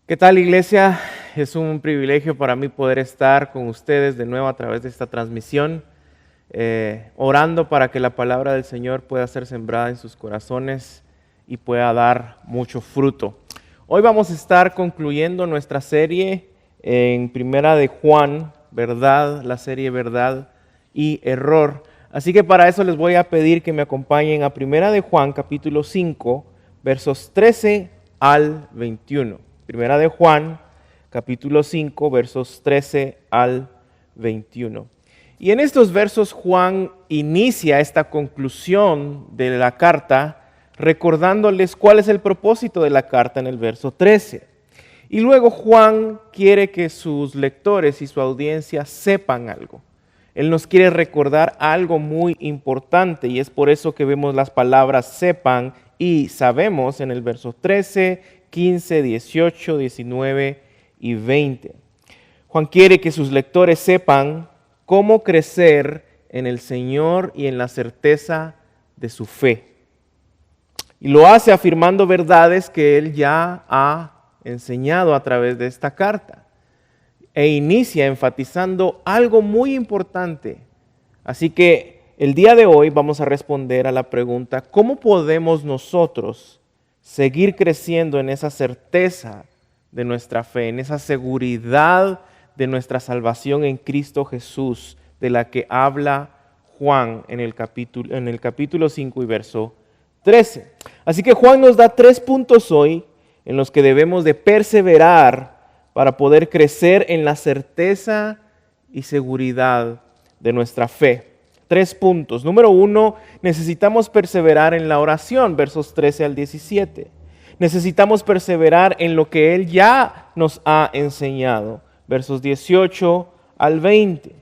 ¿Qué tal, iglesia? Es un privilegio para mí poder estar con ustedes de nuevo a través de esta transmisión, orando para que la palabra del Señor pueda ser sembrada en sus corazones y pueda dar mucho fruto. Hoy vamos a estar concluyendo nuestra serie en Primera de Juan, ¿verdad? La serie Verdad y Error. Así que para eso les voy a pedir que me acompañen a Primera de Juan, capítulo 5, versos 13 al 21. Primera de Juan, capítulo 5, versos 13 al 21. Y en estos versos Juan inicia esta conclusión de la carta recordándoles cuál es el propósito de la carta en el verso 13. Y luego Juan quiere que sus lectores y su audiencia sepan algo. Él nos quiere recordar algo muy importante y es por eso que vemos las palabras sepan y sabemos en el verso 13, 15, 18, 19 y 20. Juan quiere que sus lectores sepan cómo crecer en el Señor y en la certeza de su fe. Y lo hace afirmando verdades que él ya ha enseñado a través de esta carta. E inicia enfatizando algo muy importante. Así que el día de hoy vamos a responder a la pregunta, ¿cómo podemos nosotros seguir creciendo en esa certeza de nuestra fe, en esa seguridad de nuestra salvación en Cristo Jesús, de la que habla Juan en el capítulo 5 y verso 13? Así que Juan nos da 3 puntos hoy en los que debemos de perseverar para poder crecer en la certeza y seguridad de nuestra fe. 3 puntos. Número 1, necesitamos perseverar en la oración, versos 13 al 17. Necesitamos perseverar en lo que Él ya nos ha enseñado, versos 18 al 20.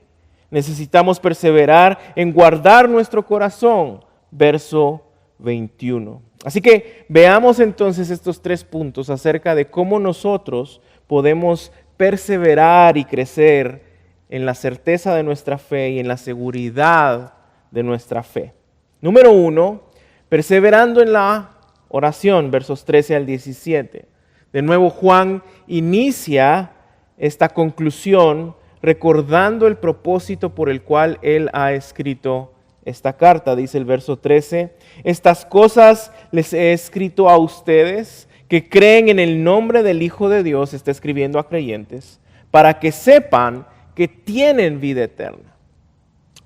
Necesitamos perseverar en guardar nuestro corazón, verso 21. Así que veamos entonces estos 3 puntos acerca de cómo nosotros podemos perseverar y crecer en la certeza de nuestra fe y en la seguridad de nuestra fe. Número 1, perseverando en la oración, versos 13 al 17. De nuevo, Juan inicia esta conclusión recordando el propósito por el cual él ha escrito esta carta. Dice el verso 13, estas cosas les he escrito a ustedes que creen en el nombre del Hijo de Dios, está escribiendo a creyentes, para que sepan que tienen vida eterna.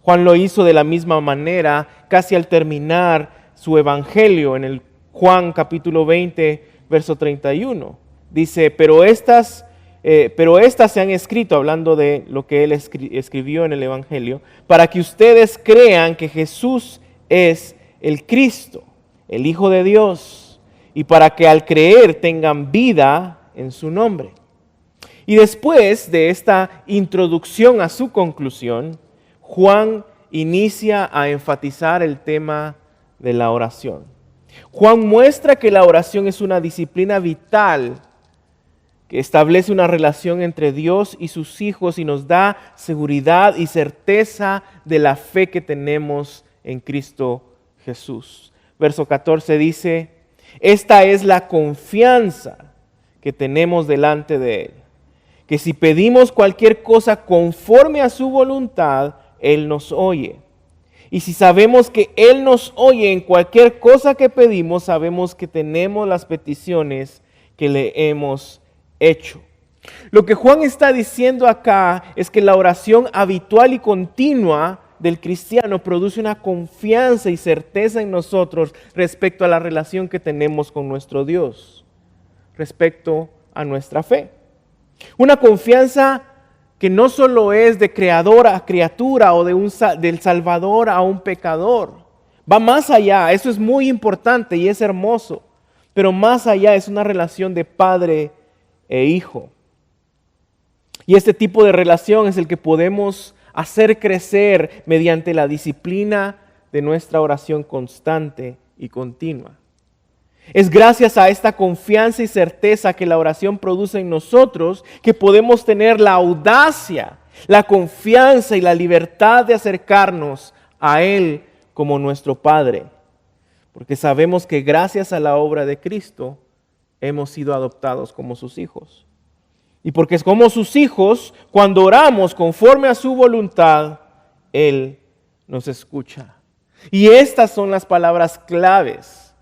Juan lo hizo de la misma manera casi al terminar su evangelio en el Juan capítulo 20, verso 31. Dice, pero estas se han escrito, hablando de lo que él escribió en el evangelio, para que ustedes crean que Jesús es el Cristo, el Hijo de Dios, y para que al creer tengan vida en su nombre. Y después de esta introducción a su conclusión, Juan inicia a enfatizar el tema de la oración. Juan muestra que la oración es una disciplina vital que establece una relación entre Dios y sus hijos y nos da seguridad y certeza de la fe que tenemos en Cristo Jesús. Verso 14 dice, esta es la confianza que tenemos delante de Él, que si pedimos cualquier cosa conforme a su voluntad, Él nos oye. Y si sabemos que Él nos oye en cualquier cosa que pedimos, sabemos que tenemos las peticiones que le hemos hecho. Lo que Juan está diciendo acá es que la oración habitual y continua del cristiano produce una confianza y certeza en nosotros respecto a la relación que tenemos con nuestro Dios, respecto a nuestra fe. Una confianza que no solo es de creador a criatura o del salvador a un pecador. Va más allá, eso es muy importante y es hermoso, pero más allá es una relación de padre e hijo. Y este tipo de relación es el que podemos hacer crecer mediante la disciplina de nuestra oración constante y continua. Es gracias a esta confianza y certeza que la oración produce en nosotros que podemos tener la audacia, la confianza y la libertad de acercarnos a Él como nuestro Padre. Porque sabemos que gracias a la obra de Cristo hemos sido adoptados como sus hijos. Y porque como sus hijos, cuando oramos conforme a su voluntad, Él nos escucha. Y estas son las palabras claves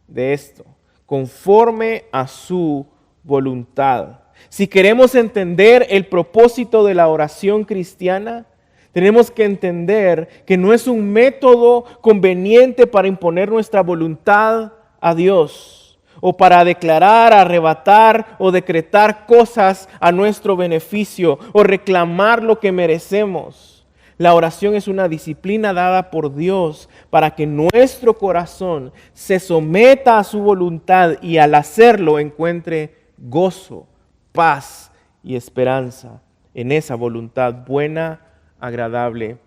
de esto: conforme a su voluntad. Si queremos entender el propósito de la oración cristiana, tenemos que entender que no es un método conveniente para imponer nuestra voluntad a Dios, o para declarar, arrebatar o decretar cosas a nuestro beneficio, o reclamar lo que merecemos. La oración es una disciplina dada por Dios para que nuestro corazón se someta a su voluntad y al hacerlo encuentre gozo, paz y esperanza en esa voluntad buena, agradable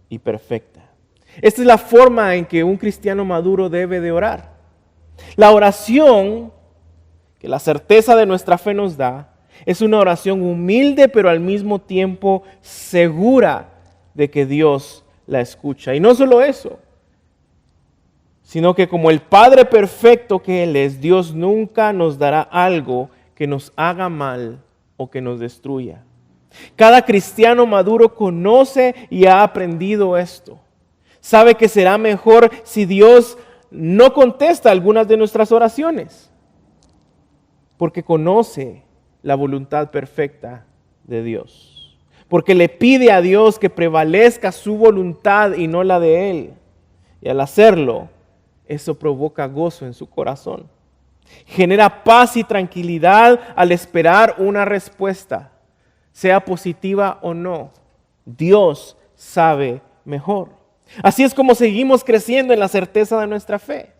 y perfecta. Esta es la forma en que un cristiano maduro debe de orar. La oración que la certeza de nuestra fe nos da es una oración humilde, pero al mismo tiempo segura de que Dios la escucha. Y no solo eso, sino que como el Padre perfecto que Él es, Dios nunca nos dará algo que nos haga mal o que nos destruya. Cada cristiano maduro conoce y ha aprendido esto. Sabe que será mejor si Dios no contesta algunas de nuestras oraciones, porque conoce la voluntad perfecta de Dios, porque le pide a Dios que prevalezca su voluntad y no la de Él. Y al hacerlo, eso provoca gozo en su corazón. Genera paz y tranquilidad al esperar una respuesta, sea positiva o no. Dios sabe mejor. Así es como seguimos creciendo en la certeza de nuestra fe,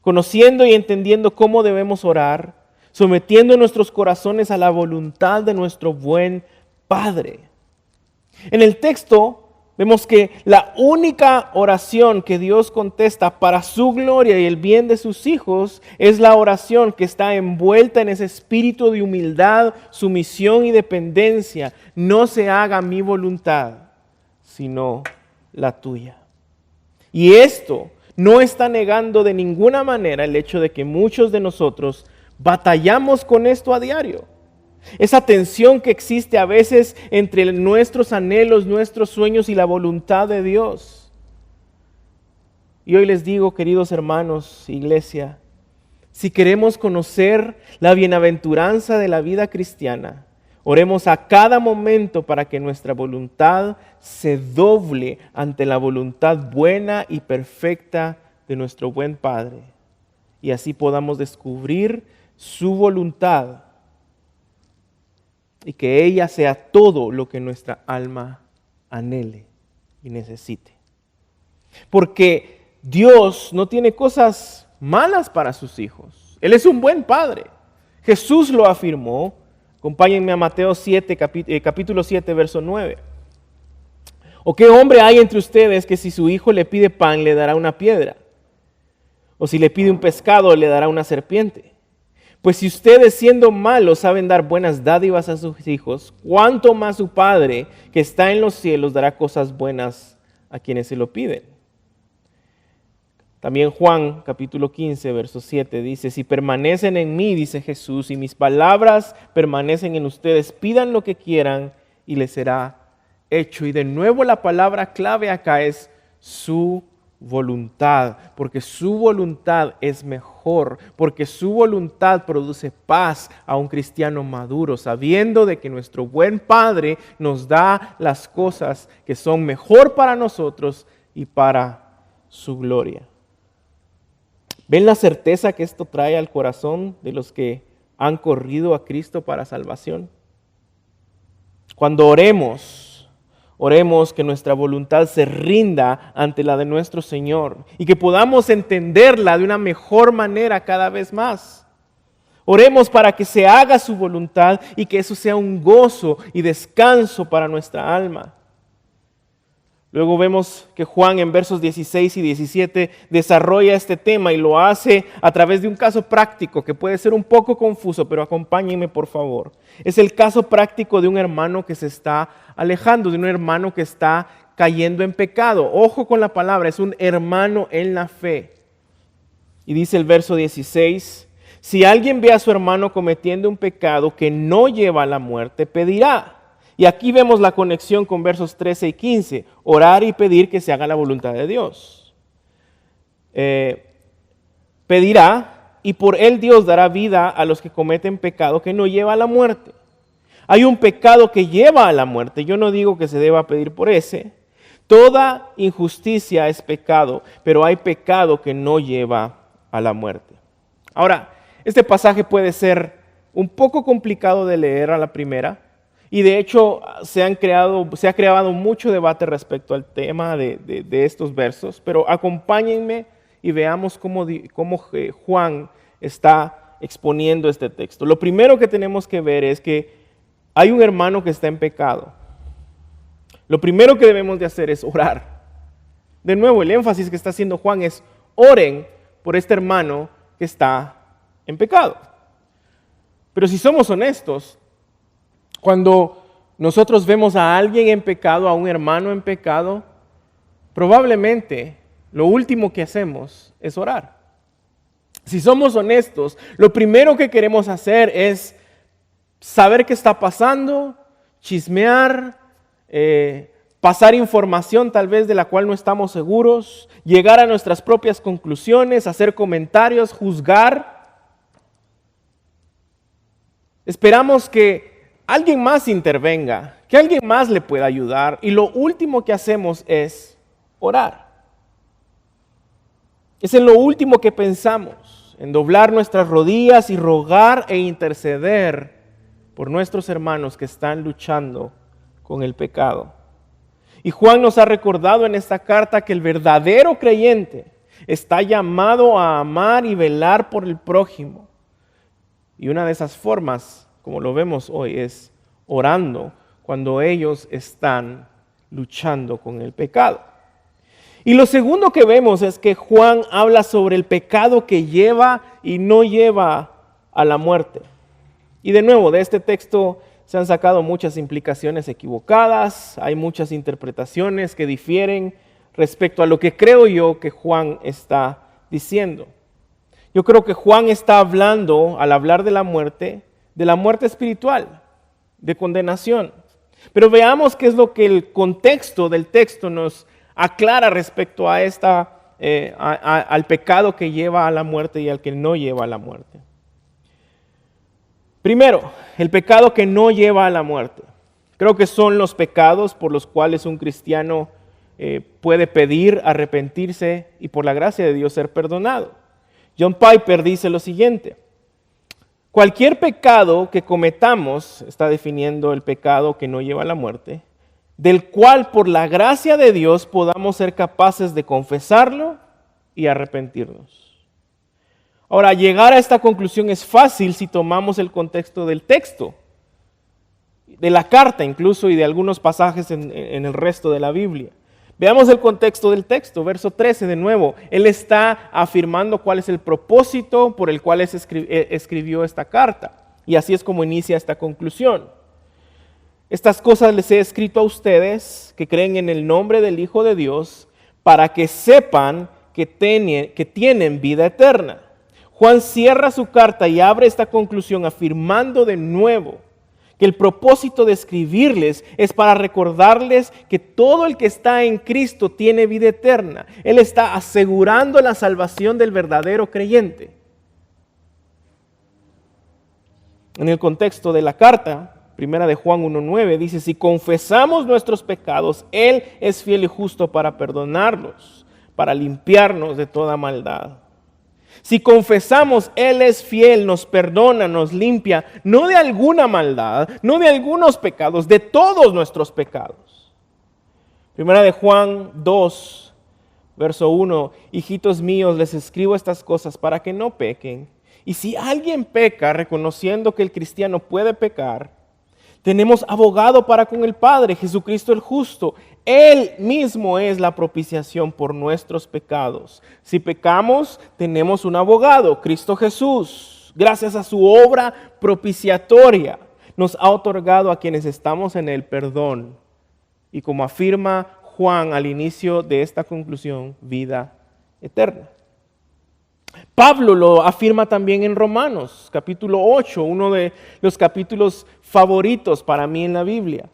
conociendo y entendiendo cómo debemos orar, sometiendo nuestros corazones a la voluntad de nuestro buen Padre. En el texto vemos que la única oración que Dios contesta para su gloria y el bien de sus hijos es la oración que está envuelta en ese espíritu de humildad, sumisión y dependencia. No se haga mi voluntad, sino la tuya. Y esto no está negando de ninguna manera el hecho de que muchos de nosotros batallamos con esto a diario. Esa tensión que existe a veces entre nuestros anhelos, nuestros sueños y la voluntad de Dios. Y hoy les digo, queridos hermanos, iglesia, si queremos conocer la bienaventuranza de la vida cristiana, oremos a cada momento para que nuestra voluntad se doble ante la voluntad buena y perfecta de nuestro buen Padre. Y así podamos descubrir su voluntad y que ella sea todo lo que nuestra alma anhele y necesite. Porque Dios no tiene cosas malas para sus hijos. Él es un buen Padre. Jesús lo afirmó. Acompáñenme a Mateo 7, capítulo 7, verso 9. ¿O qué hombre hay entre ustedes que si su hijo le pide pan le dará una piedra? ¿O si le pide un pescado le dará una serpiente? Pues si ustedes siendo malos saben dar buenas dádivas a sus hijos, ¿cuánto más su Padre que está en los cielos dará cosas buenas a quienes se lo piden? También Juan capítulo 15 verso 7 dice: si permanecen en mí, dice Jesús, y mis palabras permanecen en ustedes, pidan lo que quieran y les será hecho. Y de nuevo la palabra clave acá es su voluntad, porque su voluntad es mejor, porque su voluntad produce paz a un cristiano maduro, sabiendo de que nuestro buen Padre nos da las cosas que son mejor para nosotros y para su gloria. ¿Ven la certeza que esto trae al corazón de los que han corrido a Cristo para salvación? Cuando oremos que nuestra voluntad se rinda ante la de nuestro Señor y que podamos entenderla de una mejor manera cada vez más. Oremos para que se haga su voluntad y que eso sea un gozo y descanso para nuestra alma. Luego vemos que Juan en versos 16 y 17 desarrolla este tema y lo hace a través de un caso práctico que puede ser un poco confuso, pero acompáñenme por favor. Es el caso práctico de un hermano que se está alejando, de un hermano que está cayendo en pecado. Ojo con la palabra, es un hermano en la fe. Y dice el verso 16, Si alguien ve a su hermano cometiendo un pecado que no lleva a la muerte, pedirá. Y aquí vemos la conexión con versos 13 y 15. Orar y pedir que se haga la voluntad de Dios. Pedirá y por él Dios dará vida a los que cometen pecado que no lleva a la muerte. Hay un pecado que lleva a la muerte. Yo no digo que se deba pedir por ese. Toda injusticia es pecado, pero hay pecado que no lleva a la muerte. Ahora, este pasaje puede ser un poco complicado de leer a la primera y de hecho se ha creado mucho debate respecto al tema de estos versos, pero acompáñenme y veamos cómo Juan está exponiendo este texto. Lo primero que tenemos que ver es que hay un hermano que está en pecado. Lo primero que debemos de hacer es orar. De nuevo, el énfasis que está haciendo Juan es oren por este hermano que está en pecado. Pero si somos honestos, cuando nosotros vemos a alguien en pecado, a un hermano en pecado, probablemente lo último que hacemos es orar. Si somos honestos, lo primero que queremos hacer es saber qué está pasando, chismear, pasar información tal vez de la cual no estamos seguros, llegar a nuestras propias conclusiones, hacer comentarios, juzgar. Esperamos que alguien más intervenga, que alguien más le pueda ayudar y lo último que hacemos es orar. Es en lo último que pensamos, en doblar nuestras rodillas y rogar e interceder por nuestros hermanos que están luchando con el pecado. Y Juan nos ha recordado en esta carta que el verdadero creyente está llamado a amar y velar por el prójimo. Y una de esas formas, como lo vemos hoy, es orando cuando ellos están luchando con el pecado. Y lo segundo que vemos es que Juan habla sobre el pecado que lleva y no lleva a la muerte. Y de nuevo, de este texto se han sacado muchas implicaciones equivocadas, hay muchas interpretaciones que difieren respecto a lo que creo yo que Juan está diciendo. Yo creo que Juan está hablando, al hablar de la muerte espiritual, de condenación. Pero veamos qué es lo que el contexto del texto nos aclara respecto a al pecado que lleva a la muerte y al que no lleva a la muerte. Primero, el pecado que no lleva a la muerte. Creo que son los pecados por los cuales un cristiano puede pedir arrepentirse y por la gracia de Dios ser perdonado. John Piper dice lo siguiente: cualquier pecado que cometamos, está definiendo el pecado que no lleva a la muerte, del cual por la gracia de Dios podamos ser capaces de confesarlo y arrepentirnos. Ahora, llegar a esta conclusión es fácil si tomamos el contexto del texto, de la carta incluso y de algunos pasajes en el resto de la Biblia. Veamos el contexto del texto, verso 13 de nuevo. Él está afirmando cuál es el propósito por el cual escribió esta carta. Y así es como inicia esta conclusión. Estas cosas les he escrito a ustedes que creen en el nombre del Hijo de Dios para que sepan que tienen vida eterna. Juan cierra su carta y abre esta conclusión afirmando de nuevo que el propósito de escribirles es para recordarles que todo el que está en Cristo tiene vida eterna. Él está asegurando la salvación del verdadero creyente. En el contexto de la carta, primera de Juan 1:9, dice: si confesamos nuestros pecados, Él es fiel y justo para perdonarlos, para limpiarnos de toda maldad. Si confesamos, Él es fiel, nos perdona, nos limpia, no de alguna maldad, no de algunos pecados, de todos nuestros pecados. Primera de Juan 2, verso 1, hijitos míos, les escribo estas cosas para que no pequen. Y si alguien peca, reconociendo que el cristiano puede pecar, tenemos abogado para con el Padre, Jesucristo el justo. Él mismo es la propiciación por nuestros pecados. Si pecamos, tenemos un abogado, Cristo Jesús. Gracias a su obra propiciatoria, nos ha otorgado a quienes estamos en el perdón. Y como afirma Juan al inicio de esta conclusión, vida eterna. Pablo lo afirma también en Romanos, capítulo 8, uno de los capítulos favoritos para mí en la Biblia.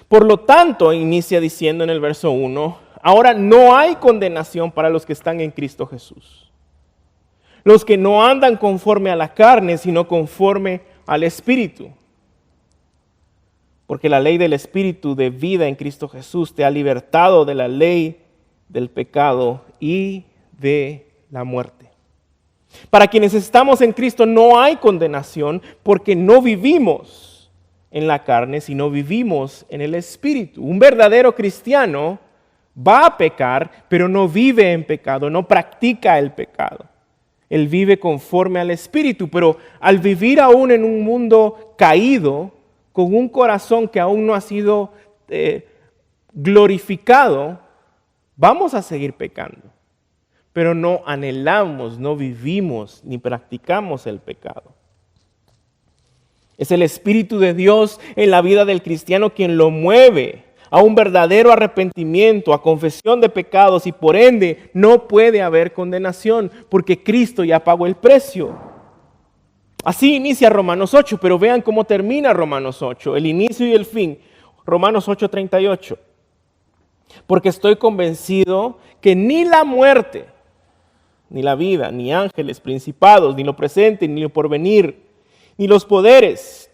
Por lo tanto, inicia diciendo en el verso 1, ahora no hay condenación para los que están en Cristo Jesús. Los que no andan conforme a la carne, sino conforme al Espíritu. Porque la ley del Espíritu de vida en Cristo Jesús te ha libertado de la ley del pecado y de la muerte. Para quienes estamos en Cristo no hay condenación porque no vivimos en la carne, sino vivimos en el Espíritu. Un verdadero cristiano va a pecar, pero no vive en pecado, no practica el pecado. Él vive conforme al Espíritu, pero al vivir aún en un mundo caído, con un corazón que aún no ha sido glorificado, vamos a seguir pecando. Pero no anhelamos, no vivimos ni practicamos el pecado. Es el Espíritu de Dios en la vida del cristiano quien lo mueve a un verdadero arrepentimiento, a confesión de pecados y por ende no puede haber condenación porque Cristo ya pagó el precio. Así inicia Romanos 8, pero vean cómo termina Romanos 8, el inicio y el fin. Romanos 8:38. Porque estoy convencido que ni la muerte, ni la vida, ni ángeles, principados, ni lo presente, ni lo porvenir, ni los poderes,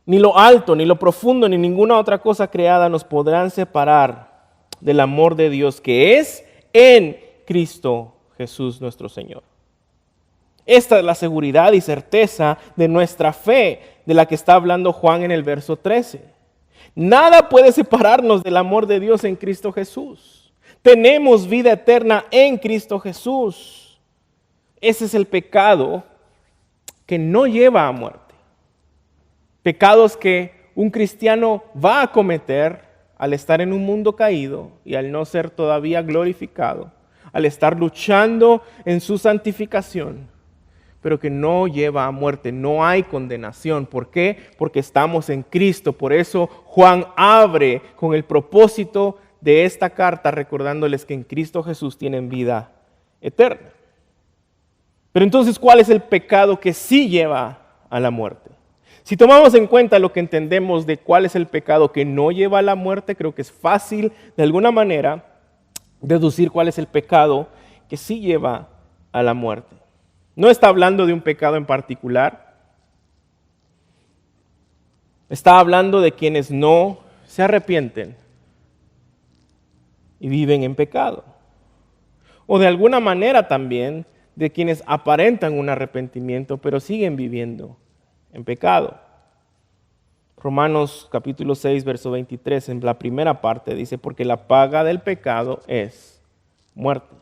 ni lo alto, ni lo profundo, ni ninguna otra cosa creada nos podrán separar del amor de Dios que es en Cristo Jesús nuestro Señor. Esta es la seguridad y certeza de nuestra fe, de la que está hablando Juan en el verso 13. Nada puede separarnos del amor de Dios en Cristo Jesús. Tenemos vida eterna en Cristo Jesús. Ese es el pecado que no lleva a muerte. Pecados que un cristiano va a cometer al estar en un mundo caído y al no ser todavía glorificado, al estar luchando en su santificación, pero que no lleva a muerte, no hay condenación. ¿Por qué? Porque estamos en Cristo. Por eso Juan abre con el propósito de esta carta recordándoles que en Cristo Jesús tienen vida eterna. Pero entonces, ¿cuál es el pecado que sí lleva a la muerte? Si tomamos en cuenta lo que entendemos de cuál es el pecado que no lleva a la muerte, creo que es fácil de alguna manera deducir cuál es el pecado que sí lleva a la muerte. No está hablando de un pecado en particular. Está hablando de quienes no se arrepienten y viven en pecado. O de alguna manera también de quienes aparentan un arrepentimiento, pero siguen viviendo en pecado. Romanos capítulo 6, verso 23, en la primera parte dice, porque la paga del pecado es muerte.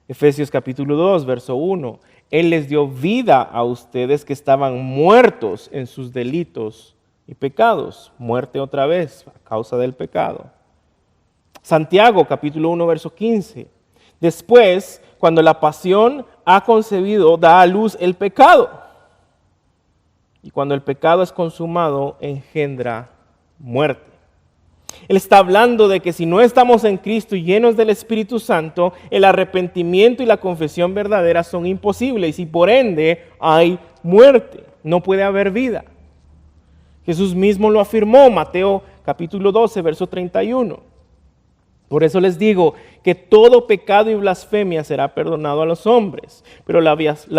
Efesios capítulo 2, verso 1, Él les dio vida a ustedes que estaban muertos en sus delitos y pecados. Muerte otra vez a causa del pecado. Santiago capítulo 1, verso 15. Después, cuando la pasión ha concebido, da a luz el pecado. Y cuando el pecado es consumado, engendra muerte. Él está hablando de que si no estamos en Cristo y llenos del Espíritu Santo, el arrepentimiento y la confesión verdadera son imposibles y por ende hay muerte. No puede haber vida. Jesús mismo lo afirmó, Mateo capítulo 12, verso 31. Por eso les digo que todo pecado y blasfemia será perdonado a los hombres, pero la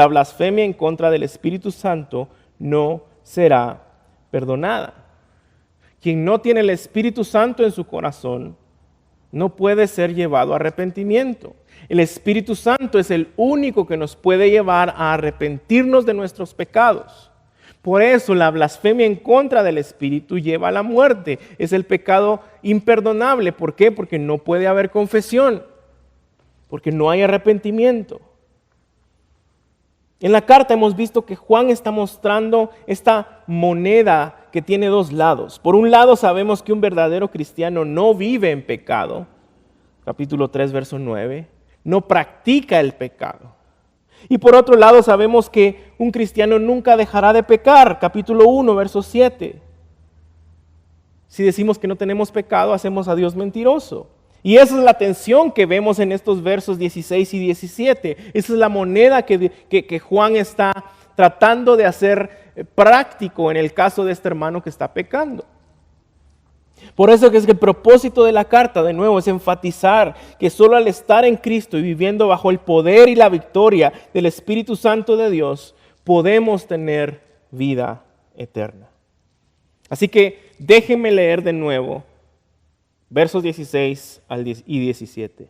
blasfemia en contra del Espíritu Santo no será perdonada. Quien no tiene el Espíritu Santo en su corazón no puede ser llevado a arrepentimiento. El Espíritu Santo es el único que nos puede llevar a arrepentirnos de nuestros pecados. Por eso la blasfemia en contra del Espíritu lleva a la muerte. Es el pecado imperdonable. ¿Por qué? Porque no puede haber confesión. Porque no hay arrepentimiento. En la carta hemos visto que Juan está mostrando esta moneda que tiene dos lados. Por un lado sabemos que un verdadero cristiano no vive en pecado. Capítulo 3, verso 9. No practica el pecado. Y por otro lado sabemos que un cristiano nunca dejará de pecar. Capítulo 1, verso 7. Si decimos que no tenemos pecado, hacemos a Dios mentiroso. Y esa es la tensión que vemos en estos versos 16 y 17. Esa es la moneda que Juan está tratando de hacer práctico en el caso de este hermano que está pecando. Por eso que es que el propósito de la carta, de nuevo, es enfatizar que solo al estar en Cristo y viviendo bajo el poder y la victoria del Espíritu Santo de Dios, podemos tener vida eterna. Así que déjenme leer de nuevo versos 16 y 17.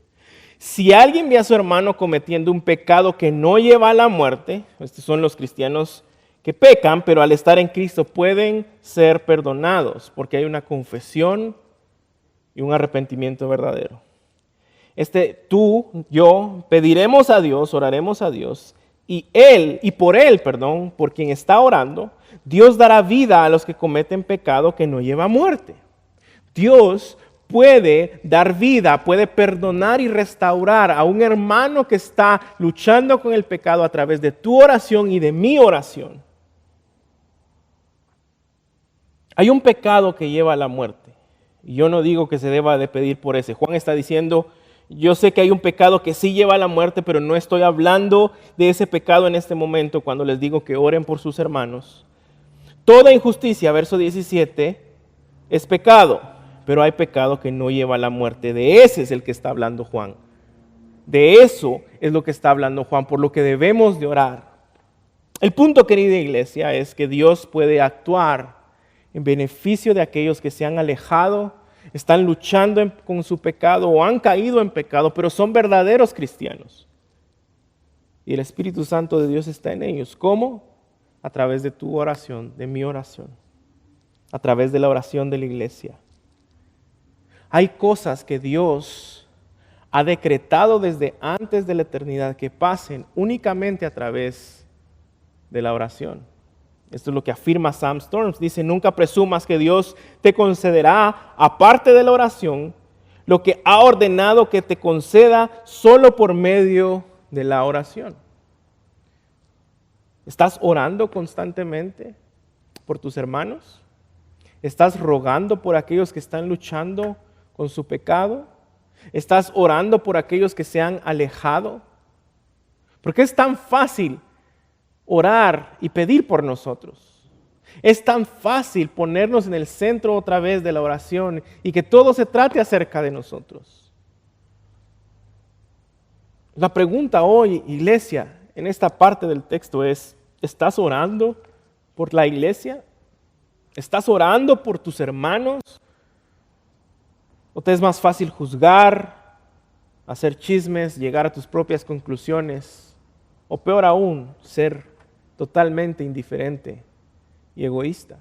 Si alguien ve a su hermano cometiendo un pecado que no lleva a la muerte, estos son los cristianos que pecan, pero al estar en Cristo pueden ser perdonados, porque hay una confesión y un arrepentimiento verdadero. Yo, pediremos a Dios, oraremos a Dios, por quien está orando, Dios dará vida a los que cometen pecado que no lleva a muerte. Dios puede dar vida, puede perdonar y restaurar a un hermano que está luchando con el pecado a través de tu oración y de mi oración. Hay un pecado que lleva a la muerte. Y yo no digo que se deba de pedir por ese. Juan está diciendo, yo sé que hay un pecado que sí lleva a la muerte, pero no estoy hablando de ese pecado en este momento cuando les digo que oren por sus hermanos. Toda injusticia, verso 17, es pecado, pero hay pecado que no lleva a la muerte. De ese es el que está hablando Juan. De eso es lo que está hablando Juan, por lo que debemos de orar. El punto, querida iglesia, es que Dios puede actuar en beneficio de aquellos que se han alejado, están luchando con su pecado o han caído en pecado, pero son verdaderos cristianos. Y el Espíritu Santo de Dios está en ellos. ¿Cómo? A través de tu oración, de mi oración, a través de la oración de la iglesia. Hay cosas que Dios ha decretado desde antes de la eternidad que pasen únicamente a través de la oración. Esto es lo que afirma Sam Storms. Dice, nunca presumas que Dios te concederá, aparte de la oración, lo que ha ordenado que te conceda solo por medio de la oración. ¿Estás orando constantemente por tus hermanos? ¿Estás rogando por aquellos que están luchando con su pecado? ¿Estás orando por aquellos que se han alejado? Porque es tan fácil orar y pedir por nosotros. Es tan fácil ponernos en el centro otra vez de la oración y que todo se trate acerca de nosotros. La pregunta hoy, iglesia, en esta parte del texto es, ¿estás orando por la iglesia? ¿Estás orando por tus hermanos? ¿O te es más fácil juzgar, hacer chismes, llegar a tus propias conclusiones? O peor aún, ser totalmente indiferente y egoísta.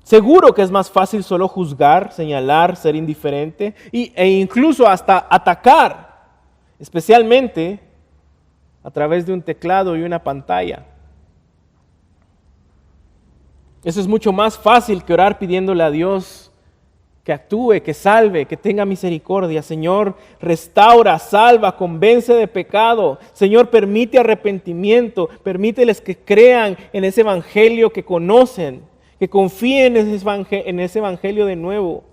Seguro que es más fácil solo juzgar, señalar, ser indiferente e incluso hasta atacar, especialmente a través de un teclado y una pantalla. Eso es mucho más fácil que orar pidiéndole a Dios que actúe, que salve, que tenga misericordia. Señor, restaura, salva, convence de pecado. Señor, permite arrepentimiento, permíteles que crean en ese evangelio que conocen, que confíen en ese evangelio de nuevo.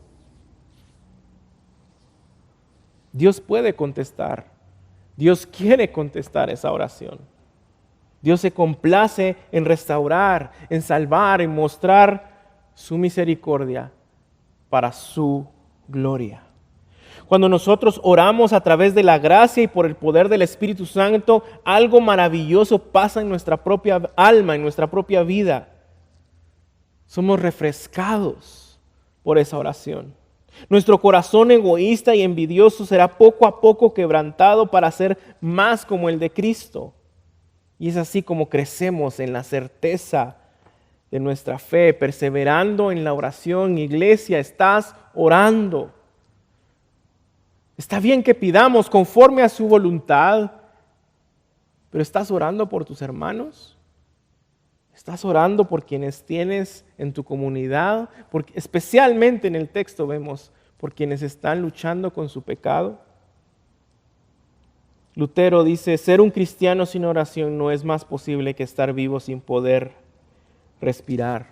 Dios puede contestar. Dios quiere contestar esa oración. Dios se complace en restaurar, en salvar, en mostrar su misericordia para su gloria. Cuando nosotros oramos a través de la gracia y por el poder del Espíritu Santo, algo maravilloso pasa en nuestra propia alma, en nuestra propia vida. Somos refrescados por esa oración. Nuestro corazón egoísta y envidioso será poco a poco quebrantado para ser más como el de Cristo. Y es así como crecemos en la certeza de nuestra fe, perseverando en la oración. Iglesia, estás orando. Está bien que pidamos conforme a su voluntad, pero ¿estás orando por tus hermanos? ¿Estás orando por quienes tienes en tu comunidad? Porque especialmente en el texto vemos por quienes están luchando con su pecado. Lutero dice, ser un cristiano sin oración no es más posible que estar vivo sin poder respirar.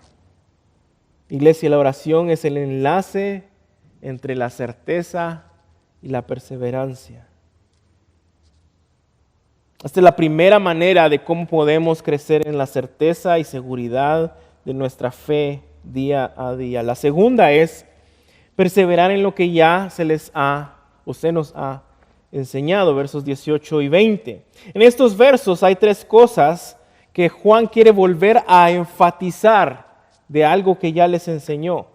Iglesia, la oración es el enlace entre la certeza y la perseverancia. Esta es la primera manera de cómo podemos crecer en la certeza y seguridad de nuestra fe día a día. La segunda es perseverar en lo que ya se nos ha enseñado, versos 18 y 20. En estos versos hay tres cosas que Juan quiere volver a enfatizar de algo que ya les enseñó.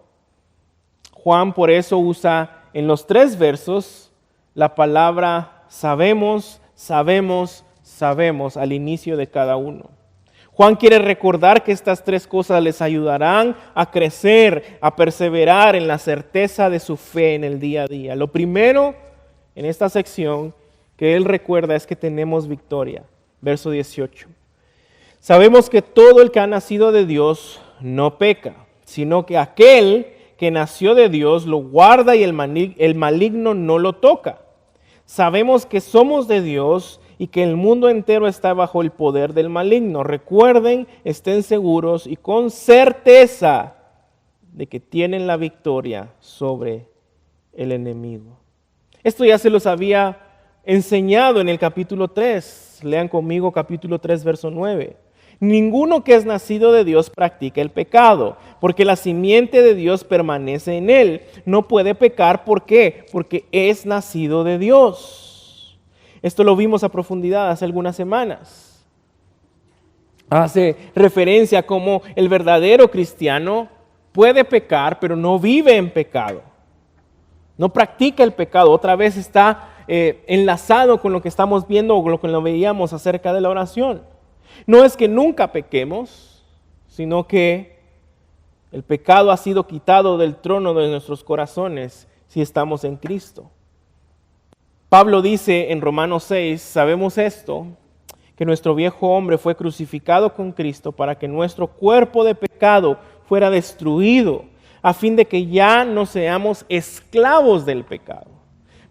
Juan por eso usa en los tres versos la palabra sabemos, sabemos, sabemos al inicio de cada uno. Juan quiere recordar que estas tres cosas les ayudarán a crecer, a perseverar en la certeza de su fe en el día a día. Lo primero en esta sección que él recuerda es que tenemos victoria. Verso 18. Sabemos que todo el que ha nacido de Dios no peca, sino que aquel que nació de Dios lo guarda y el maligno no lo toca. Sabemos que somos de Dios y que el mundo entero está bajo el poder del maligno. Recuerden, estén seguros y con certeza de que tienen la victoria sobre el enemigo. Esto ya se los había enseñado en el capítulo 3. Lean conmigo capítulo 3, verso 9. Ninguno que es nacido de Dios practica el pecado, porque la simiente de Dios permanece en él. No puede pecar, ¿por qué? Porque es nacido de Dios. Esto lo vimos a profundidad hace algunas semanas. Hace referencia a cómo el verdadero cristiano puede pecar, pero no vive en pecado. No practica el pecado. Otra vez está enlazado con lo que estamos viendo o lo que lo veíamos acerca de la oración. No es que nunca pequemos, sino que el pecado ha sido quitado del trono de nuestros corazones si estamos en Cristo. Pablo dice en Romanos 6, sabemos esto, que nuestro viejo hombre fue crucificado con Cristo para que nuestro cuerpo de pecado fuera destruido, a fin de que ya no seamos esclavos del pecado.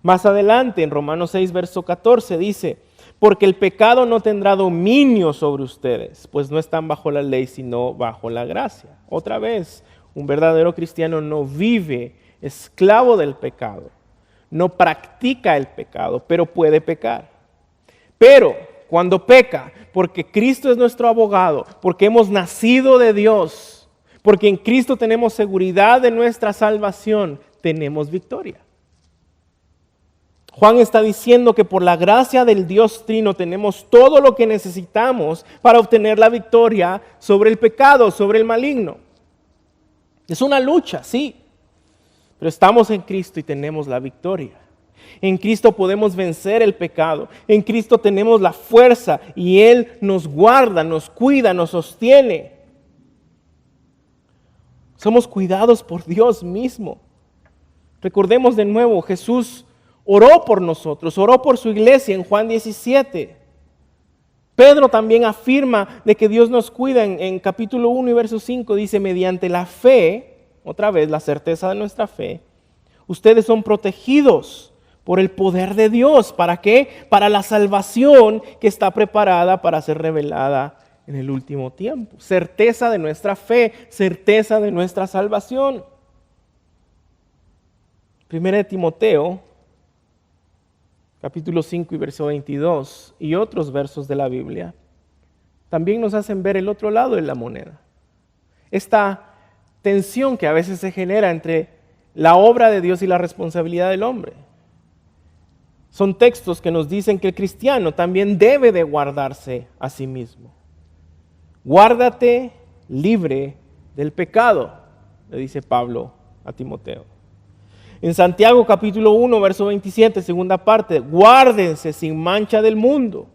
Más adelante, en Romanos 6, verso 14, dice, porque el pecado no tendrá dominio sobre ustedes, pues no están bajo la ley, sino bajo la gracia. Otra vez, un verdadero cristiano no vive esclavo del pecado, no practica el pecado, pero puede pecar. Pero cuando peca, porque Cristo es nuestro abogado, porque hemos nacido de Dios, porque en Cristo tenemos seguridad de nuestra salvación, tenemos victoria. Juan está diciendo que por la gracia del Dios Trino tenemos todo lo que necesitamos para obtener la victoria sobre el pecado, sobre el maligno. Es una lucha, sí, pero estamos en Cristo y tenemos la victoria. En Cristo podemos vencer el pecado. En Cristo tenemos la fuerza y Él nos guarda, nos cuida, nos sostiene. Somos cuidados por Dios mismo. Recordemos de nuevo, Jesús oró por nosotros, oró por su iglesia en Juan 17. Pedro también afirma de que Dios nos cuida en capítulo 1 y verso 5. Dice, mediante la fe, otra vez la certeza de nuestra fe, ustedes son protegidos por el poder de Dios. ¿Para qué? Para la salvación que está preparada para ser revelada en el último tiempo. Certeza de nuestra fe, certeza de nuestra salvación. Primera de Timoteo, capítulo 5 y verso 22 y otros versos de la Biblia también nos hacen ver el otro lado de la moneda. Esta tensión que a veces se genera entre la obra de Dios y la responsabilidad del hombre. Son textos que nos dicen que el cristiano también debe de guardarse a sí mismo. Guárdate libre del pecado, le dice Pablo a Timoteo. En Santiago capítulo 1, verso 27, segunda parte, guárdense sin mancha del mundo.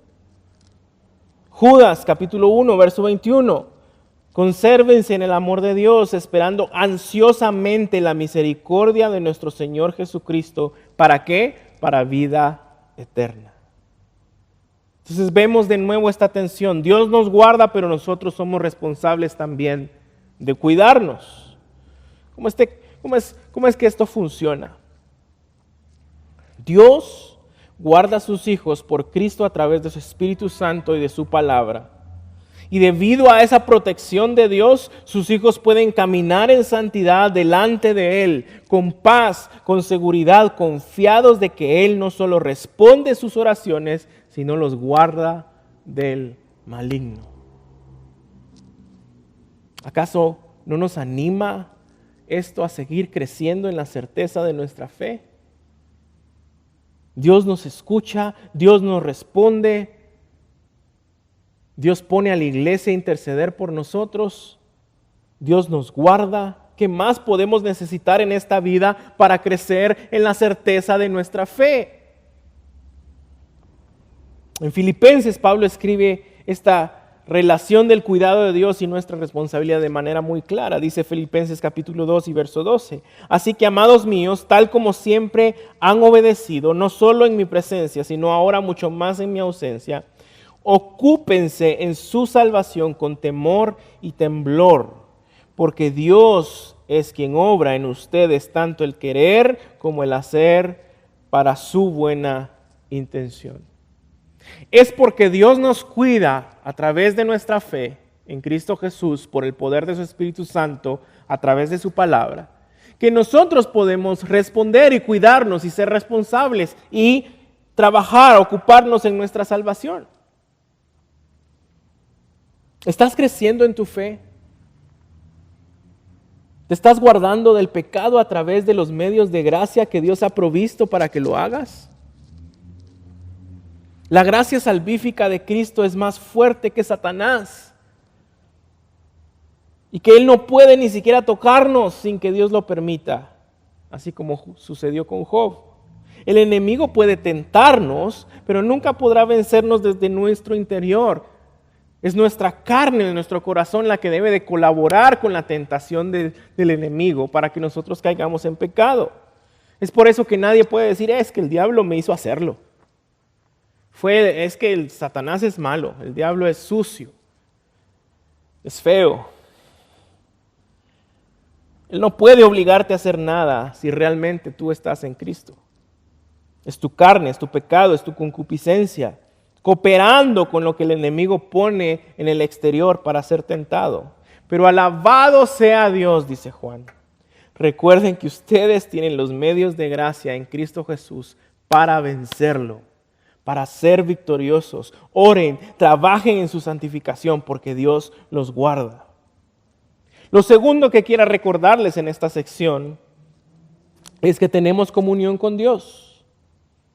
Judas capítulo 1, verso 21, consérvense en el amor de Dios, esperando ansiosamente la misericordia de nuestro Señor Jesucristo. ¿Para qué? Para vida eterna. Entonces vemos de nuevo esta tensión. Dios nos guarda, pero nosotros somos responsables también de cuidarnos. ¿Cómo es que esto funciona? Dios guarda a sus hijos por Cristo a través de su Espíritu Santo y de su palabra. Y debido a esa protección de Dios, sus hijos pueden caminar en santidad delante de Él, con paz, con seguridad, confiados de que Él no solo responde sus oraciones, sino los guarda del maligno. ¿Acaso no nos anima esto a seguir creciendo en la certeza de nuestra fe? Dios nos escucha, Dios nos responde, Dios pone a la iglesia a interceder por nosotros, Dios nos guarda. ¿Qué más podemos necesitar en esta vida para crecer en la certeza de nuestra fe? En Filipenses, Pablo escribe esta relación del cuidado de Dios y nuestra responsabilidad de manera muy clara. Dice Filipenses capítulo 2 y verso 12. Así que, amados míos, tal como siempre han obedecido, no solo en mi presencia, sino ahora mucho más en mi ausencia, ocúpense en su salvación con temor y temblor, porque Dios es quien obra en ustedes tanto el querer como el hacer para su buena intención. Es porque Dios nos cuida a través de nuestra fe en Cristo Jesús por el poder de su Espíritu Santo a través de su palabra, que nosotros podemos responder y cuidarnos y ser responsables y trabajar, ocuparnos en nuestra salvación. ¿Estás creciendo en tu fe? ¿Te estás guardando del pecado a través de los medios de gracia que Dios ha provisto para que lo hagas? La gracia salvífica de Cristo es más fuerte que Satanás. Y que Él no puede ni siquiera tocarnos sin que Dios lo permita. Así como sucedió con Job. El enemigo puede tentarnos, pero nunca podrá vencernos desde nuestro interior. Es nuestra carne, nuestro corazón la que debe de colaborar con la tentación del enemigo para que nosotros caigamos en pecado. Es por eso que nadie puede decir, es que el diablo me hizo hacerlo. Es que el Satanás es malo, el diablo es sucio, es feo. Él no puede obligarte a hacer nada si realmente tú estás en Cristo. Es tu carne, es tu pecado, es tu concupiscencia, cooperando con lo que el enemigo pone en el exterior para ser tentado. Pero alabado sea Dios, dice Juan. Recuerden que ustedes tienen los medios de gracia en Cristo Jesús para vencerlo, para ser victoriosos. Oren, trabajen en su santificación porque Dios los guarda. Lo segundo que quiero recordarles en esta sección es que tenemos comunión con Dios.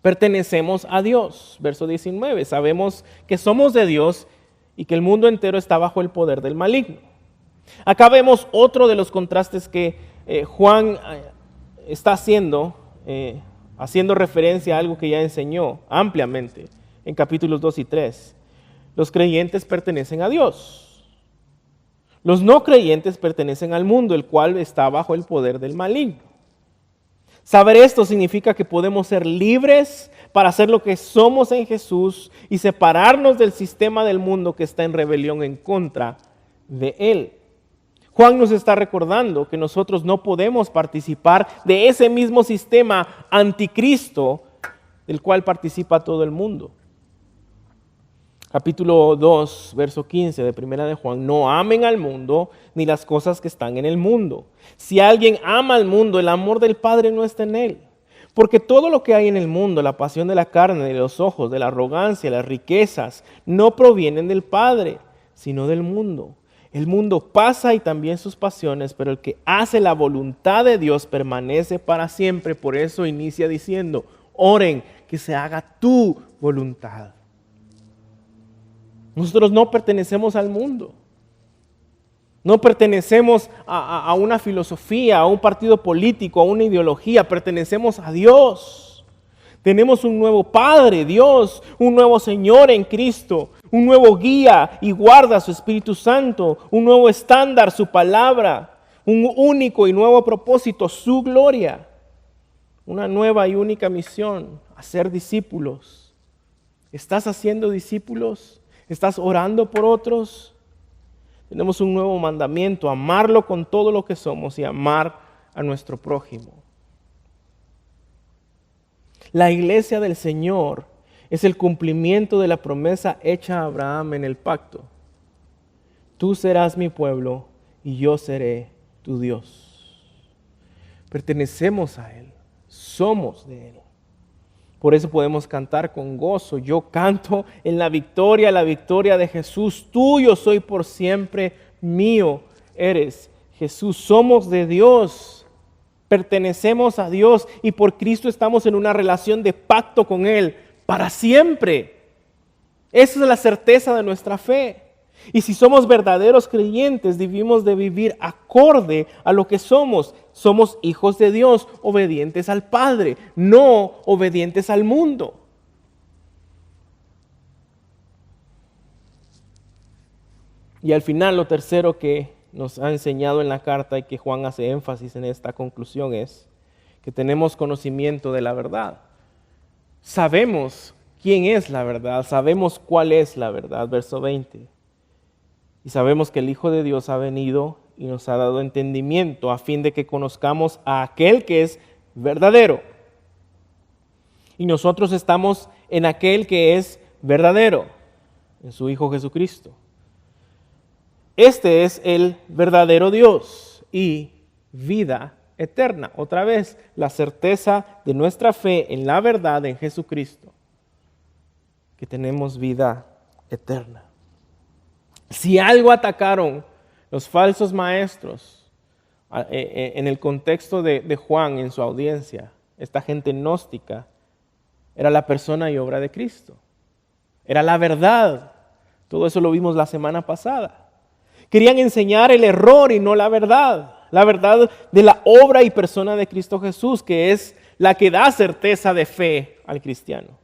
Pertenecemos a Dios. Verso 19. Sabemos que somos de Dios y que el mundo entero está bajo el poder del maligno. Acá vemos otro de los contrastes que Juan está haciendo referencia a algo que ya enseñó ampliamente en capítulos 2 y 3. Los creyentes pertenecen a Dios. Los no creyentes pertenecen al mundo, el cual está bajo el poder del maligno. Saber esto significa que podemos ser libres para hacer lo que somos en Jesús y separarnos del sistema del mundo que está en rebelión en contra de Él. Juan nos está recordando que nosotros no podemos participar de ese mismo sistema anticristo del cual participa todo el mundo. Capítulo 2, verso 15 de Primera de Juan. No amen al mundo ni las cosas que están en el mundo. Si alguien ama al mundo, el amor del Padre no está en él. Porque todo lo que hay en el mundo, la pasión de la carne, de los ojos, de la arrogancia, las riquezas, no provienen del Padre, sino del mundo. El mundo pasa y también sus pasiones, pero el que hace la voluntad de Dios permanece para siempre. Por eso inicia diciendo, oren que se haga tu voluntad. Nosotros no pertenecemos al mundo. No pertenecemos a una filosofía, a un partido político, a una ideología. Pertenecemos a Dios. Tenemos un nuevo Padre, Dios, un nuevo Señor en Cristo, un nuevo guía y guarda, su Espíritu Santo, un nuevo estándar, su palabra, un único y nuevo propósito, su gloria, una nueva y única misión, hacer discípulos. ¿Estás haciendo discípulos? ¿Estás orando por otros? Tenemos un nuevo mandamiento, amarlo con todo lo que somos y amar a nuestro prójimo. La iglesia del Señor es el cumplimiento de la promesa hecha a Abraham en el pacto. Tú serás mi pueblo y yo seré tu Dios. Pertenecemos a Él, somos de Él. Por eso podemos cantar con gozo. Yo canto en la victoria de Jesús. Tuyo soy por siempre, mío eres Jesús. Somos de Dios, pertenecemos a Dios y por Cristo estamos en una relación de pacto con Él para siempre. Esa es la certeza de nuestra fe. Y si somos verdaderos creyentes, debemos de vivir acorde a lo que somos. Somos hijos de Dios, obedientes al Padre, no obedientes al mundo. Y al final, lo tercero que nos ha enseñado en la carta y que Juan hace énfasis en esta conclusión es que tenemos conocimiento de la verdad. Sabemos quién es la verdad, sabemos cuál es la verdad, verso 20. Y sabemos que el Hijo de Dios ha venido y nos ha dado entendimiento a fin de que conozcamos a aquel que es verdadero. Y nosotros estamos en aquel que es verdadero, en su Hijo Jesucristo. Este es el verdadero Dios y vida eterna. Otra vez, la certeza de nuestra fe en la verdad en Jesucristo, que tenemos vida eterna. Si algo atacaron los falsos maestros en el contexto de Juan, en su audiencia, esta gente gnóstica, era la persona y obra de Cristo. Era la verdad. Todo eso lo vimos la semana pasada. Querían enseñar el error y no la verdad. La verdad de la obra y persona de Cristo Jesús, que es la que da certeza de fe al cristiano.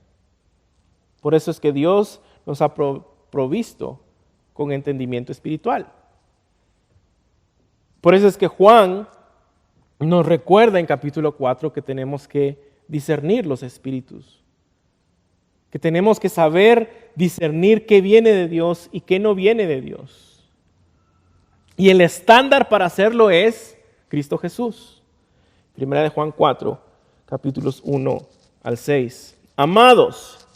Por eso es que Dios nos ha provisto con entendimiento espiritual. Por eso es que Juan nos recuerda en capítulo 4 que tenemos que discernir los espíritus, que tenemos que saber discernir qué viene de Dios y qué no viene de Dios. Y el estándar para hacerlo es Cristo Jesús. Primera de Juan 4, capítulos 1 al 6. Amados,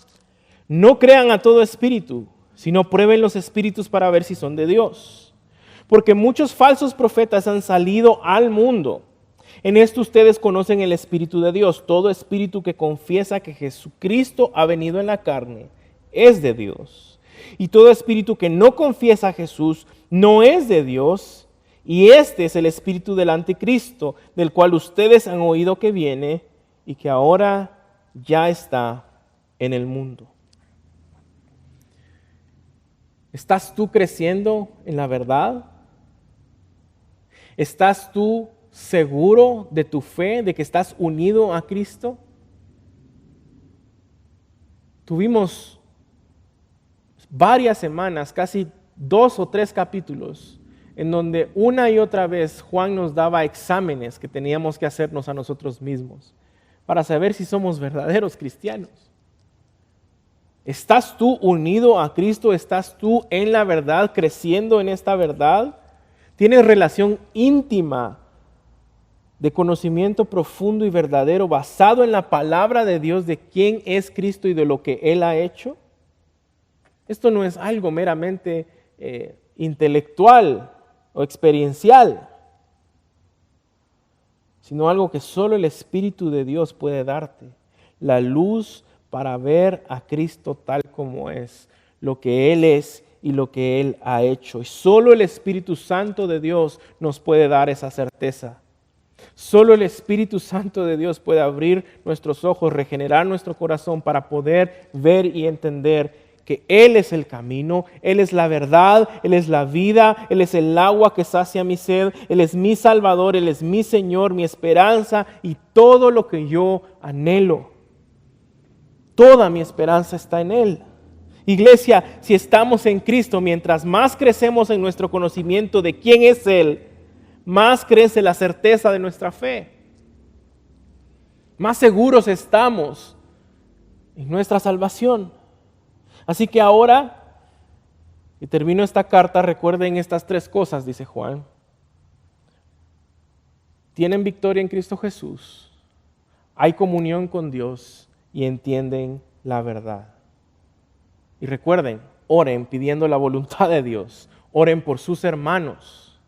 no crean a todo espíritu, sino prueben los espíritus para ver si son de Dios. Porque muchos falsos profetas han salido al mundo. En esto ustedes conocen el Espíritu de Dios. Todo espíritu que confiesa que Jesucristo ha venido en la carne es de Dios. Y todo espíritu que no confiesa a Jesús no es de Dios. Y este es el espíritu del anticristo, del cual ustedes han oído que viene y que ahora ya está en el mundo. ¿Estás tú creciendo en la verdad? ¿Estás tú seguro de tu fe, de que estás unido a Cristo? Tuvimos varias semanas, casi 2 o 3 capítulos, en donde una y otra vez Juan nos daba exámenes que teníamos que hacernos a nosotros mismos para saber si somos verdaderos cristianos. ¿Estás tú unido a Cristo? ¿Estás tú en la verdad, creciendo en esta verdad? ¿Tienes relación íntima de conocimiento profundo y verdadero basado en la palabra de Dios de quién es Cristo y de lo que Él ha hecho? Esto no es algo meramente intelectual o experiencial, sino algo que solo el Espíritu de Dios puede darte. La luz para ver a Cristo tal como es, lo que Él es y lo que Él ha hecho. Y solo el Espíritu Santo de Dios nos puede dar esa certeza. Solo el Espíritu Santo de Dios puede abrir nuestros ojos, regenerar nuestro corazón para poder ver y entender que Él es el camino, Él es la verdad, Él es la vida, Él es el agua que sacia mi sed, Él es mi Salvador, Él es mi Señor, mi esperanza y todo lo que yo anhelo. Toda mi esperanza está en Él. Iglesia, si estamos en Cristo, mientras más crecemos en nuestro conocimiento de quién es Él, más crece la certeza de nuestra fe. Más seguros estamos en nuestra salvación. Así que ahora, y termino esta carta, recuerden estas 3 cosas, dice Juan. Tienen victoria en Cristo Jesús, hay comunión con Dios y entienden la verdad. Y recuerden, oren pidiendo la voluntad de Dios, Oren por sus hermanos.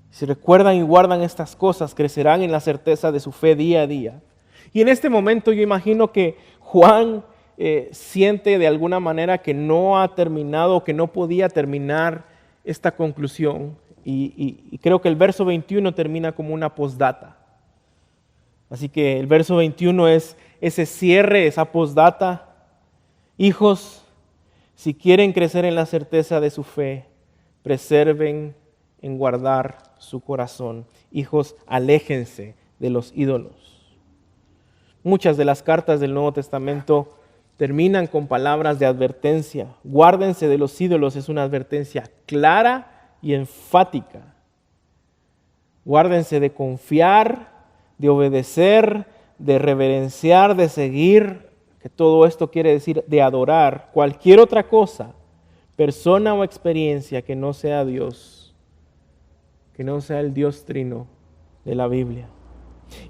Si recuerdan y guardan estas cosas, crecerán en la certeza de su fe día a día. Y en este momento yo imagino que Juan siente de alguna manera que no ha terminado, que no podía terminar esta conclusión. Y creo que el verso 21 termina como una postdata. Así que el verso 21 es ese cierre, esa postdata. Hijos, si quieren crecer en la certeza de su fe, preserven en guardar su corazón. Hijos, aléjense de los ídolos. Muchas de las cartas del Nuevo Testamento terminan con palabras de advertencia. Guárdense de los ídolos es una advertencia clara y enfática. Guárdense de confiar, de obedecer, de reverenciar, de seguir, que todo esto quiere decir de adorar cualquier otra cosa, persona o experiencia que no sea Dios, que no sea el Dios trino de la Biblia.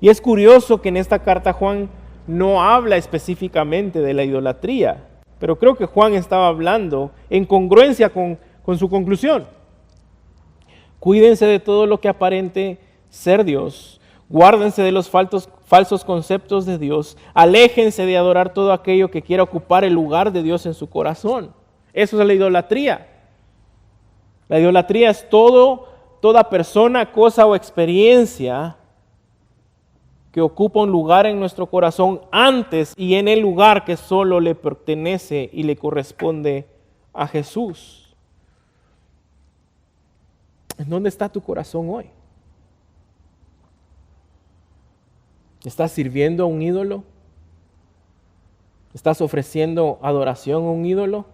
Y es curioso que en esta carta Juan no habla específicamente de la idolatría, pero creo que Juan estaba hablando en congruencia con su conclusión. Cuídense de todo lo que aparente ser Dios. Guárdense de los falsos conceptos de Dios. Aléjense de adorar todo aquello que quiera ocupar el lugar de Dios en su corazón. Eso es la idolatría. La idolatría es toda persona, cosa o experiencia que ocupa un lugar en nuestro corazón antes y en el lugar que solo le pertenece y le corresponde a Jesús. ¿En dónde está tu corazón hoy? ¿Estás sirviendo a un ídolo? ¿Estás ofreciendo adoración a un ídolo?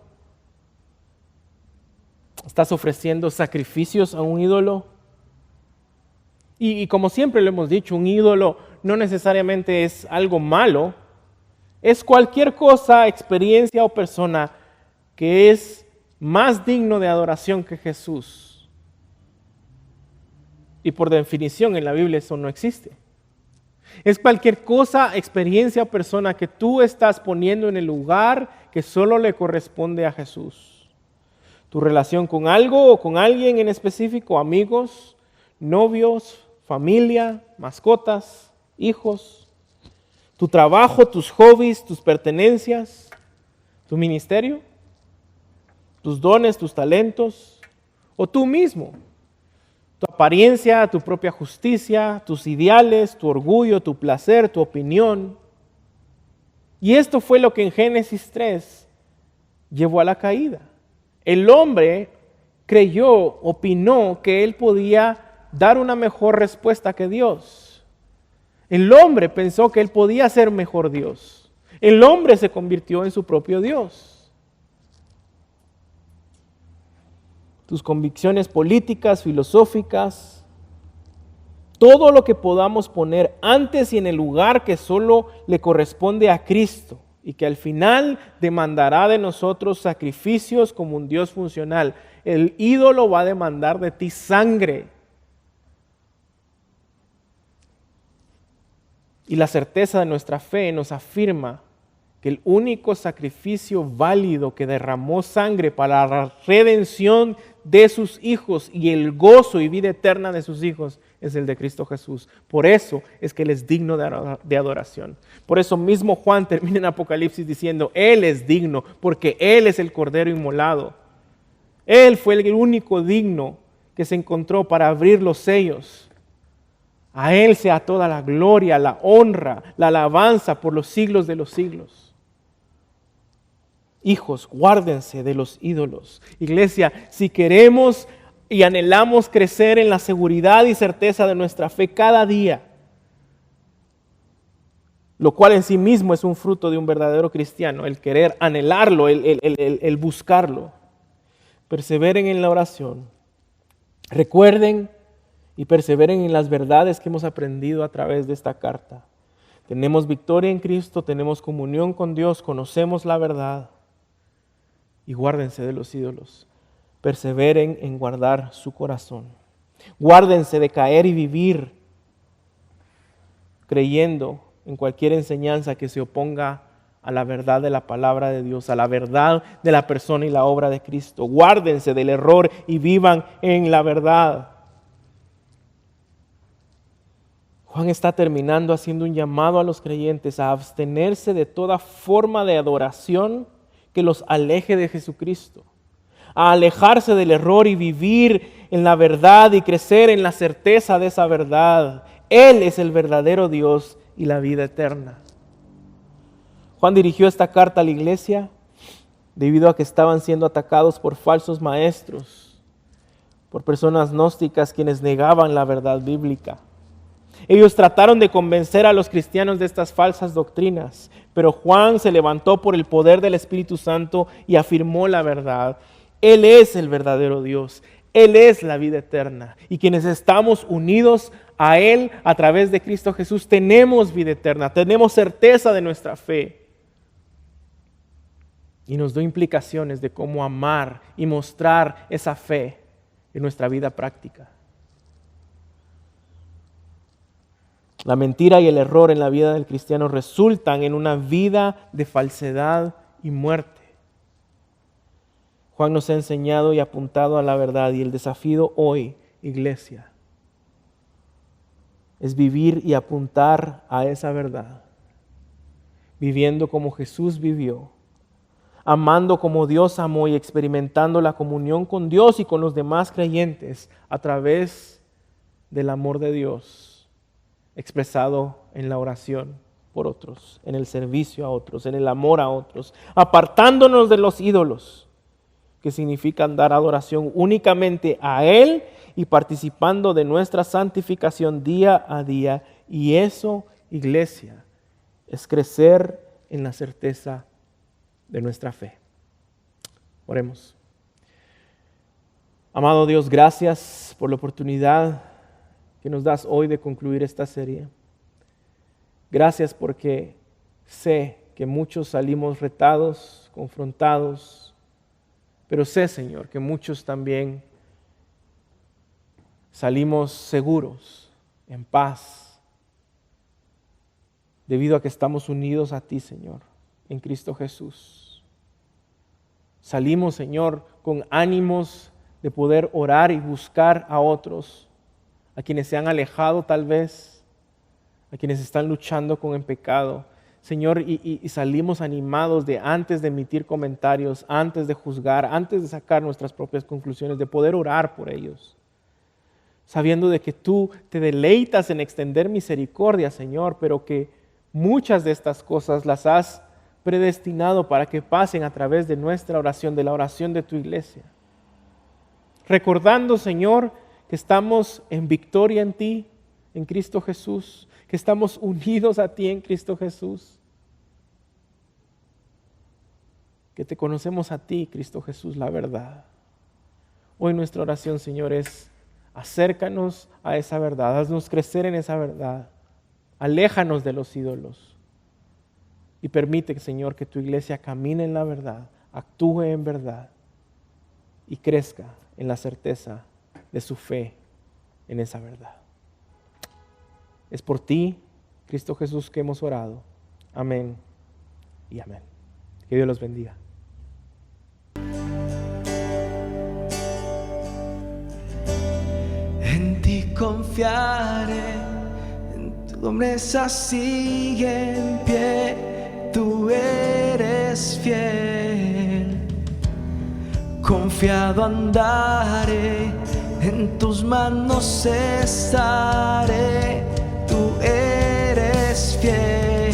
¿Estás ofreciendo sacrificios a un ídolo? Y como siempre lo hemos dicho, un ídolo no necesariamente es algo malo. Es cualquier cosa, experiencia o persona que es más digno de adoración que Jesús. Y por definición en la Biblia eso no existe. Es cualquier cosa, experiencia o persona que tú estás poniendo en el lugar que solo le corresponde a Jesús. Tu relación con algo o con alguien en específico, amigos, novios, familia, mascotas, hijos, tu trabajo, tus hobbies, tus pertenencias, tu ministerio, tus dones, tus talentos, o tú mismo. Tu apariencia, tu propia justicia, tus ideales, tu orgullo, tu placer, tu opinión. Y esto fue lo que en Génesis 3 llevó a la caída. El hombre creyó, opinó que él podía dar una mejor respuesta que Dios. El hombre pensó que él podía ser mejor Dios. El hombre se convirtió en su propio Dios. Tus convicciones políticas, filosóficas, todo lo que podamos poner antes y en el lugar que solo le corresponde a Cristo y que al final demandará de nosotros sacrificios como un Dios funcional. El ídolo va a demandar de ti sangre. Y la certeza de nuestra fe nos afirma que el único sacrificio válido que derramó sangre para la redención de sus hijos y el gozo y vida eterna de sus hijos es el de Cristo Jesús. Por eso es que Él es digno de adoración. Por eso mismo Juan termina en Apocalipsis diciendo, Él es digno porque Él es el Cordero inmolado. Él fue el único digno que se encontró para abrir los sellos. A Él sea toda la gloria, la honra, la alabanza por los siglos de los siglos. Hijos, guárdense de los ídolos. Iglesia, si queremos y anhelamos crecer en la seguridad y certeza de nuestra fe cada día, lo cual en sí mismo es un fruto de un verdadero cristiano, el querer anhelarlo, el buscarlo, perseveren en la oración, recuerden y perseveren en las verdades que hemos aprendido a través de esta carta. Tenemos victoria en Cristo, tenemos comunión con Dios, conocemos la verdad. Y guárdense de los ídolos. Perseveren en guardar su corazón. Guárdense de caer y vivir creyendo en cualquier enseñanza que se oponga a la verdad de la palabra de Dios, a la verdad de la persona y la obra de Cristo. Guárdense del error y vivan en la verdad. Juan está terminando haciendo un llamado a los creyentes a abstenerse de toda forma de adoración que los aleje de Jesucristo, a alejarse del error y vivir en la verdad y crecer en la certeza de esa verdad. Él es el verdadero Dios y la vida eterna. Juan dirigió esta carta a la iglesia debido a que estaban siendo atacados por falsos maestros, por personas gnósticas quienes negaban la verdad bíblica. Ellos trataron de convencer a los cristianos de estas falsas doctrinas, pero Juan se levantó por el poder del Espíritu Santo y afirmó la verdad. Él es el verdadero Dios, Él es la vida eterna, y quienes estamos unidos a Él a través de Cristo Jesús tenemos vida eterna, tenemos certeza de nuestra fe. Y nos da implicaciones de cómo amar y mostrar esa fe en nuestra vida práctica. La mentira y el error en la vida del cristiano resultan en una vida de falsedad y muerte. Juan nos ha enseñado y apuntado a la verdad, y el desafío hoy, iglesia, es vivir y apuntar a esa verdad, viviendo como Jesús vivió, amando como Dios amó y experimentando la comunión con Dios y con los demás creyentes a través del amor de Dios expresado en la oración por otros, en el servicio a otros, en el amor a otros, apartándonos de los ídolos, que significan dar adoración únicamente a Él y participando de nuestra santificación día a día. Y eso, iglesia, es crecer en la certeza de nuestra fe. Oremos. Amado Dios, gracias por la oportunidad que nos das hoy de concluir esta serie. Gracias porque sé que muchos salimos retados, confrontados, pero sé, Señor, que muchos también salimos seguros, en paz, debido a que estamos unidos a ti, Señor, en Cristo Jesús. Salimos, Señor, con ánimos de poder orar y buscar a otros, a quienes se han alejado tal vez, a quienes están luchando con el pecado. Señor, y salimos animados de antes de emitir comentarios, antes de juzgar, antes de sacar nuestras propias conclusiones, de poder orar por ellos, sabiendo de que tú te deleitas en extender misericordia, Señor, pero que muchas de estas cosas las has predestinado para que pasen a través de nuestra oración, de la oración de tu iglesia. Recordando, Señor, que estamos en victoria en ti, en Cristo Jesús, que estamos unidos a ti en Cristo Jesús, que te conocemos a ti, Cristo Jesús, la verdad. Hoy nuestra oración, Señor, es acércanos a esa verdad, haznos crecer en esa verdad, aléjanos de los ídolos y permite, Señor, que tu iglesia camine en la verdad, actúe en verdad y crezca en la certeza de su fe en esa verdad. Es por ti, Cristo Jesús, que hemos orado. Amén y amén. Que Dios los bendiga. En ti confiaré, en tu promesa sigue en pie, tú eres fiel. Confiado andaré, en tus manos estaré, tú eres fiel.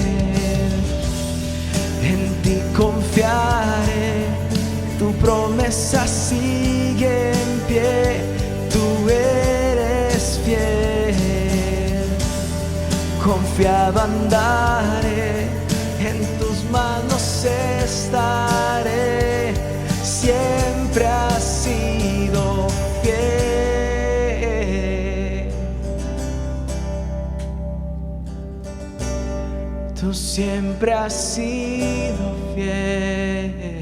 En ti confiaré, tu promesa sigue en pie, tú eres fiel. Confiado andaré, en tus manos estaré, siempre has sido fiel. Tú siempre has sido fiel.